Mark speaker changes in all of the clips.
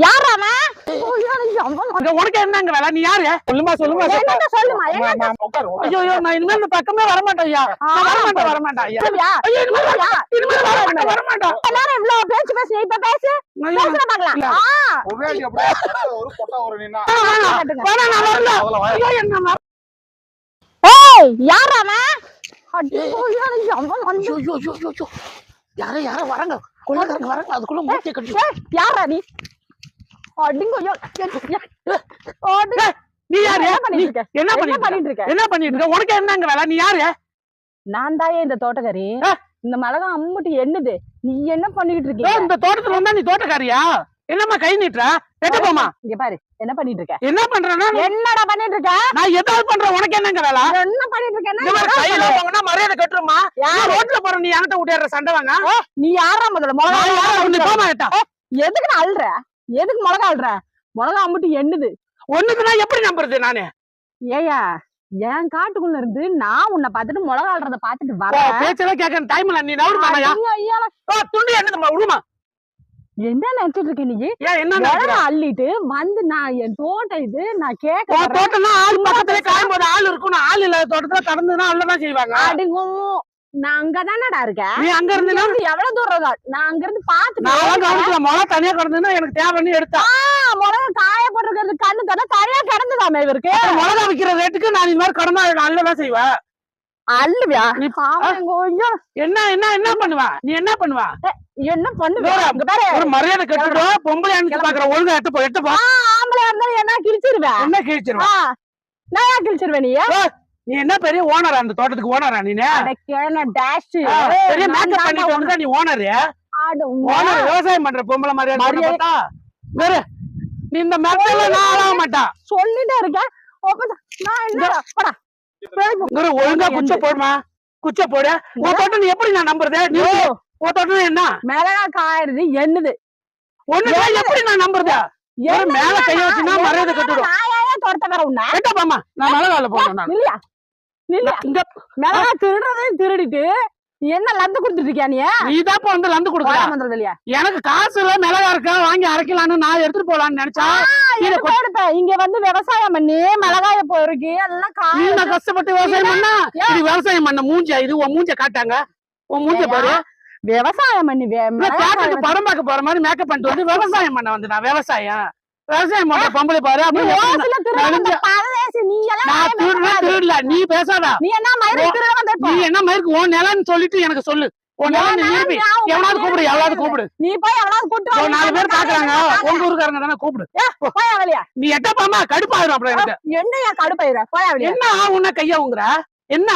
Speaker 1: யாராமா
Speaker 2: உனக்கு என்னங்க வேலை? நீ யாரு? சொல்லுமா சொல்லுமா
Speaker 1: சொல்லுமா.
Speaker 2: ஐயோ நான் இனிமேல் இந்த பக்கமே வரமாட்டேன் ஐயா. வரமாட்டேன் ஐயா. வரமாட்டேன்.
Speaker 1: எல்லாரும் இவ்வளவு பேச்சு பேசி இப்ப பேசு பாக்கலாம். யாராமா
Speaker 2: யார யார வராங்க, கொள்ளக்காரங்க வராங்க. அதுக்குள்ள மூட்டை கட்டி
Speaker 1: யாரா நீ?
Speaker 2: நீ யாரு? என்ன பண்ணிட்டு இருக்க? உனக்கு என்னங்க வேலை? நீ யாரு?
Speaker 1: நான் தாயே இந்த தோட்டக்காரி. இந்த மிளகா அம்முட்டி என்னது? நீ என்ன பண்ணிட்டு இருக்க?
Speaker 2: இந்த தோட்டத்துல வந்தா நீ தோட்டக்காரியா? என்னம்மா கை நீட்டுற? போமா
Speaker 1: இங்க பாரு, என்ன பண்ணிட்டு இருக்க?
Speaker 2: என்ன பண்றேன்னா?
Speaker 1: என்னடா பண்ணிட்டு இருக்க?
Speaker 2: நான் ஏதாவது பண்றேன், உனக்கு என்னங்க வேலை?
Speaker 1: என்ன பண்ணிட்டு
Speaker 2: இருக்க? கையில வாங்கினா மரியாதை கட்டுருமா? ரோட்ல போற நீ என்கிட்ட விட்டுற சண்டை வாங்க.
Speaker 1: நீ யாரா முதல்ல மிளகா? எதுக்கு நான் அழுற? எதுக்கு மிளகா அழுற? மிளகா அம்முட்டி என்னது?
Speaker 2: ஒண்ணுக்கு நான் எப்படி நம்புறது நானு?
Speaker 1: ஏயா என் காட்டுக்குள்ள இருந்து நான் உன்னை பாத்துட்டு மிளகா அழுறத பாத்துட்டு வரேன்.
Speaker 2: பேச்செல்லாம் கேட்க டைம் இல்ல. நீ நவரு மாமையா? துண்டு என்னதுமா விடுமா?
Speaker 1: என்ன நினைச்சிட்டு இருக்க நீ?
Speaker 2: என்ன
Speaker 1: அள்ளிட்டு வந்து நான் என் தோட்டம் இது நான் கேட்க
Speaker 2: தோட்டம்னா ஆள் பக்கத்துல காயும் போது ஆள் இருக்கும். ஆள் இல்லாத தோட்டத்துல கடந்துதான் அல்லதான் செய்வாங்க.
Speaker 1: அடிங்கும். நான் அங்கதானடா இருக்கேன்.
Speaker 2: நீ அங்க இருந்து
Speaker 1: எவ்வளவு தூரம் தான்? நான் அங்க இருந்து பாத்துட்டு
Speaker 2: மிளகா தனியா கிடந்ததுன்னா எனக்கு தேவைன்னு எடுத்தா
Speaker 1: மிளகா காய போட்டுருக்கிறது கண்ணு தர தனியா கிடந்துதாமே இவருக்கு.
Speaker 2: மிளகா விக்கிற ரேட்டுக்கு நான் இந்த மாதிரி கடந்தா நல்லதான் செய்வேன்.
Speaker 1: அல்லவியா?
Speaker 2: என்ன என்ன என்ன பண்ணுவா? நீ என்ன பண்ணுவா?
Speaker 1: என்ன பண்ணுவேன்?
Speaker 2: ஒரு மரியாதை கட்டுடுவா. பொம்பளை அனுப்பி பாக்குற ஒழுங்கா எடுத்துப்பா.
Speaker 1: ஆம்பளை இருந்தாலும் என்ன கிழிச்சிருவேன்?
Speaker 2: என்ன கிழிச்சிருவேன்?
Speaker 1: நான் கிழிச்சிருவேன்.
Speaker 2: நீ என்ன பெரிய ஓனரா? அந்த தோட்டத்துக்கு ஓனரா? நீ பெரிய மேக்கப் பண்ணிட்டு வந்து நீ ஓனரு? ஓனர் விவசாயம் பண்ற பொம்பளை மரியாதை வேற. நீ இந்த மேக்கப்ல நான் ஆள மாட்டா
Speaker 1: சொல்லிட்டே இருக்கேன்.
Speaker 2: ஒழுங்கா குச்ச போடுமா, குச்ச போடு. உன் தோட்டம் எப்படி நான் நம்புறது? உன் தோட்டம் என்ன
Speaker 1: மிளகா காயுறது என்னது?
Speaker 2: ஒண்ணு எப்படி நான் நம்புறது? மேல கைய வச்சுன்னா மரியாதை கட்டுடும். கேட்டாப்பாமா நான் மிளகால போடுறேன்.
Speaker 1: இல்லையா இல்லையா இங்க மிளகா திருடுறதையும் திருடிட்டு என்ன லந்து கொடுத்துட்டு இருக்கியா?
Speaker 2: நீதான் வந்து லந்து கொடுக்க
Speaker 1: இல்லையா?
Speaker 2: எனக்கு காசு இல்ல, மிளகா இருக்கா வாங்கி அரைக்கலான்னு நான் எடுத்துட்டு போலான்னு நினைச்சா
Speaker 1: இங்க வந்து விவசாயம் பண்ணி மிளகாய போயிருக்கு எல்லாம்
Speaker 2: கஷ்டப்பட்டு விவசாயம் பண்ணா இது விவசாயம் பண்ண மூஞ்ச இது உன் மூஞ்ச காட்டாங்க. உன் மூஞ்ச பாரு.
Speaker 1: விவசாயம் பண்ணி
Speaker 2: படம் பார்க்க போற மாதிரி மேக்கப் பண்ணிட்டு வந்து விவசாயம் பண்ண வந்து நான் விவசாயம் பண்ற பொம்பளை பாரு. நீ பேசாதா? நீ என்ன மயிருக்கு உன் நிலன்னு சொல்லிட்டு எனக்கு சொல்லு. எவனாவது கூப்பிடு, எவ்வளவு கூப்பிடு.
Speaker 1: நீ போய் எவ்வளவு கூப்பிட்டு
Speaker 2: 4 பேர் பாக்குறாங்க. உங்க ஊருக்காரங்க தானே கூப்பிடு. நீ எட்டப்பாமா கடுப்பாயிரும். அப்புறம் எனக்கு
Speaker 1: என்ன கடுப்பாயிர?
Speaker 2: என்ன உன்ன கையா உங்குற? என்ன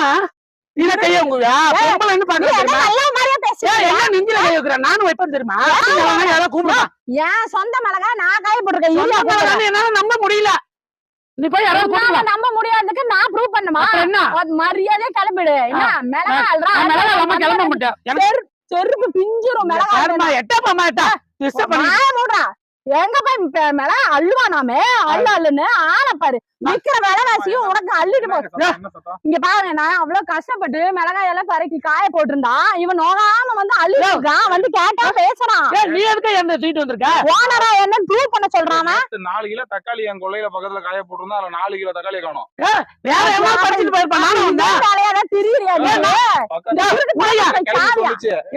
Speaker 2: நீ கையா உங்குவியா? பொம்பளை என்ன பாக்குறேன்? என்ன நெஞ்சில கை வைக்கிற? நானும் வைப்பேன் தெரியுமா? யாராவது கூப்பிடுவா?
Speaker 1: ஏன் சொந்த மிளகா நான் காய போட்டிருக்கேன்.
Speaker 2: என்னால நம்ப முடியல. நீ போய் யாராவது கூப்பிடுவா?
Speaker 1: நம்ப முடியாதுக்கு நான் ப்ரூவ் பண்ணுமா?
Speaker 2: என்ன
Speaker 1: மரியாதையா கிளம்பிடு.
Speaker 2: மிளகா கிளம்ப மாட்டேன்.
Speaker 1: செருப்பு பிஞ்சிரும் மிளகா.
Speaker 2: எட்டப்பாமா எட்டா
Speaker 1: மூடுறா. எங்க போய் மேல அள்ளுவானாமே அள்ளுன்னு ஆளை பாரு. விக்கிற விலைவாசியும் உனக்கு அள்ளிட்டு போ. இங்க பாருங்க, நான் அவ்வளவு கஷ்டப்பட்டு மிளகாய் எல்லாம் பறக்கி காய போட்டிருந்தா இவன் நோகாம வந்து அள்ளிட்டு இருக்கான். வந்து கேட்டா பேசுறான்.
Speaker 2: நீ எதுக்கு என்ன தூக்கிட்டு வந்திருக்க?
Speaker 1: ஓனரா என்ன ப்ரூவ் பண்ண சொல்றான்.
Speaker 3: 4 கிலோ தக்காளி என் கொள்ளையில பக்கத்துல காய போட்டிருந்தா அதுல 4 கிலோ தக்காளி காணும்.
Speaker 2: வேற எவ்வளவு பறிச்சுட்டு போயிருப்பான். நானும்
Speaker 1: வேலையாதான் திரியிறியா?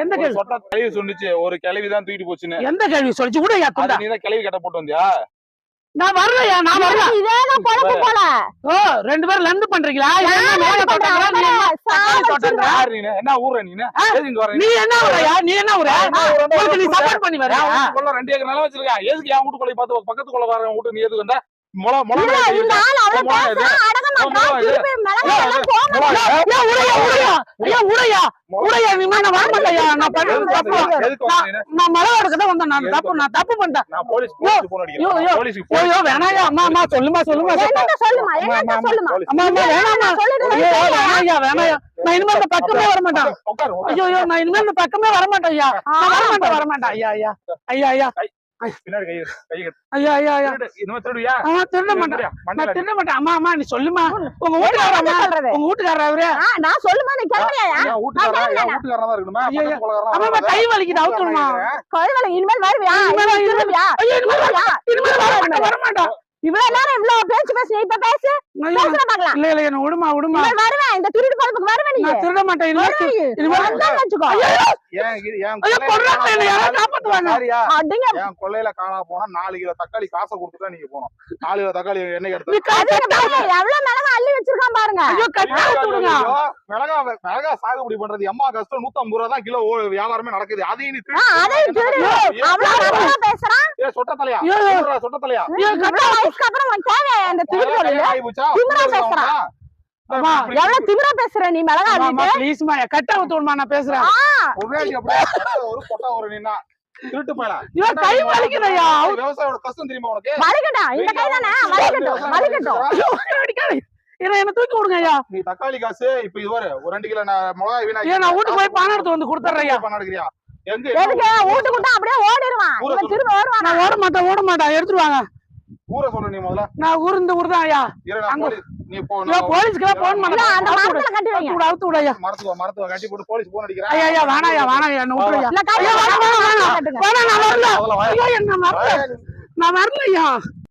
Speaker 2: எந்த
Speaker 3: கேள்வி சொன்னிச்சு? ஒரு கேள்விதான் தூக்கிட்டு போச்சுன்னு.
Speaker 2: எந்த கேள்வி சொல்லிச்சு? கூட
Speaker 3: நீதான் கேள்வி கேட்ட போட்டு வந்தியா?
Speaker 2: நான் வரலையா? நான் வரல.
Speaker 1: இதேதான் பொழப்பு போல.
Speaker 2: 2 பேரும் லந்து பண்றீங்களா?
Speaker 3: என்ன ஊர நீ?
Speaker 2: நீ என்ன ஊரையா? நீ என்ன ஊரா? நீ சப்போர்ட் பண்ணி வர.
Speaker 3: 2 ஏக்கர் நிலம் வச்சிருக்கா. எதுக்கு என் வீட்டு கொலை பார்த்து பக்கத்து கொலை வர வீட்டு நீ எதுக்கு வந்த?
Speaker 2: சொல்லுமா சொல்லுமா நான் இனிமே இந்த பக்கமே வரமாட்டேன். ஐயோ நான் இனிமே இந்த பக்கமே வரமாட்டேன். ஐயா வரமாட்டேன் ஐயா ஐயா ஐயா ஐயா
Speaker 3: பின்னாடி கை கை கட்டு.
Speaker 2: ஐயா ஐயா ஐயா
Speaker 3: திருடு. இந்த மாதிரி திருடுவியா?
Speaker 2: திருட மாட்டேன்
Speaker 3: திருடுவியா?
Speaker 2: நான்
Speaker 3: மண்டையில அடி.
Speaker 2: திருட மாட்டேன் அம்மா அம்மா நீ சொல்லுமா உங்க
Speaker 1: என்ன
Speaker 2: வீட்டுக்காரமா
Speaker 1: சொல்றது
Speaker 2: உங்க வீட்டுக்காரர் அவரு
Speaker 1: நான் சொல்லுமா நீ கேட்கறியா
Speaker 3: என் வீட்டுக்காரன் தான் இருக்கணுமா?
Speaker 2: ஐயா,
Speaker 3: பக்கத்து கொலைகாரன்
Speaker 2: அம்மா
Speaker 3: வராத.
Speaker 2: கை வலிக்குது அவுத்துருமா
Speaker 1: குழந்தை இனிமேல் வருவியா
Speaker 2: இனிமேல்
Speaker 1: இனிமேல் திருடுவியா
Speaker 2: ஐயோ இனிமேல் வர மாட்டேன்
Speaker 1: இவ்வளவு நேரம் இவ்வளவு பேச்சு பேசு இப்ப பேசு பேசுற பாக்கலாம்
Speaker 2: இல்ல இல்ல என்ன விடுமா
Speaker 1: இனிமேல் வருவேன் இந்த திருடு குழம்புக்கு வருவேன் நீ
Speaker 2: நான் திருட மாட்டேன் இனிமேல்
Speaker 1: வந்தான்னு வச்சுக்கோ
Speaker 3: என்
Speaker 2: ஐயோ கொல்றாங்க என்ன யாராவது காப்பாத்துவாங்க
Speaker 3: சாரியா?
Speaker 1: அடிங்க
Speaker 3: என் கொள்ளையில காணா போனா 4 கிலோ தக்காளி காசை கொடுத்துதான் நீங்க போகணும். 4 கிலோ தக்காளி என்னைக்கு எடுத்து
Speaker 1: அதுக்கு பாருங்க, எவ்வளவு மிளகா அள்ளி வச்சிருக்கான் பாருங்க
Speaker 2: ஐயோ கட்டா விடுங்க
Speaker 3: மிளகா சாகுபடி பண்றது எம்மா கஷ்டம் 150 ரூபா தான் கிலோ வியாபாரமே நடக்குது. அதையும் நீ
Speaker 1: அதையும் திருடு அவ்வளவு நல்லா பேசுறான்
Speaker 3: சொட்ட தலையா
Speaker 2: ஐயோ.
Speaker 3: சொட்ட தலையா
Speaker 1: இவ்வளவு வயசுக்கு அப்புறம் உனக்கு தேவை அந்த திருடு தொழிலு திமிரா பேசுறான்.
Speaker 2: அம்மா,
Speaker 1: எவ்வளவு திமிரா பேசுற நீ மிளகா
Speaker 2: அம்மா
Speaker 1: அள்ளிட்டு
Speaker 2: ப்ளீஸ்மா கட்டா விட்டுமா நான் பேசுறேன்
Speaker 3: ஒரு பொட்டா ஒரு நின்னா திருட்டு போயல
Speaker 2: ஐயோ கை வலிக்குதையா
Speaker 3: விவசாயோட கஷ்டம் தெரியுமா உனக்கு?
Speaker 1: வலிக்கட்டும் இந்த கை தானே வலிக்கட்டும்
Speaker 2: ஐயோ அடிக்காத என்ன தூக்கி விடுங்க ஐயா
Speaker 3: நீ தக்காளி காசு இப்ப இது வர ஒரு 2 கிலோ மிளகாய் வீணா
Speaker 2: ஏன் நான் வீட்டுக்கு போய் பணம் எடுத்து வந்து கொடுத்துறேன் ஐயா
Speaker 3: பணம் எடுக்கிறியா? எங்க
Speaker 1: எதுக்கு வீட்டுக்கு விட்டா அப்படியே ஓடிடுவான் இவன் திரும்ப வருவான்
Speaker 2: நான் ஓட மாட்டேன் எடுத்துருவாங்க
Speaker 3: ஊரை சொல்லு நீ முதல்ல.
Speaker 2: நான் இந்த ஊர் தான் ஐயா
Speaker 3: இரு, நான் நீ போ.
Speaker 2: ஐயா போலீஸ்க்கு போன்
Speaker 1: இல்ல,
Speaker 2: பண்ணல
Speaker 1: அந்த மரத்துல கட்டி வைங்க
Speaker 2: அவுத்து விடு ஐயா
Speaker 3: மரத்துவ கட்டி போட்டு போலீஸ் போன் அடிக்கிறேன்.
Speaker 2: ஐயா ஐயா வேணாம் ஐயா என்ன விட்டுரு ஐயா
Speaker 1: இல்ல கட்டி
Speaker 2: ஐயா வேணாம்
Speaker 1: கட்டுங்க
Speaker 2: வேணாம் நான் வரல
Speaker 3: முதல்ல வா.
Speaker 2: ஐயோ என்ன வரல நான் வரல ஐயா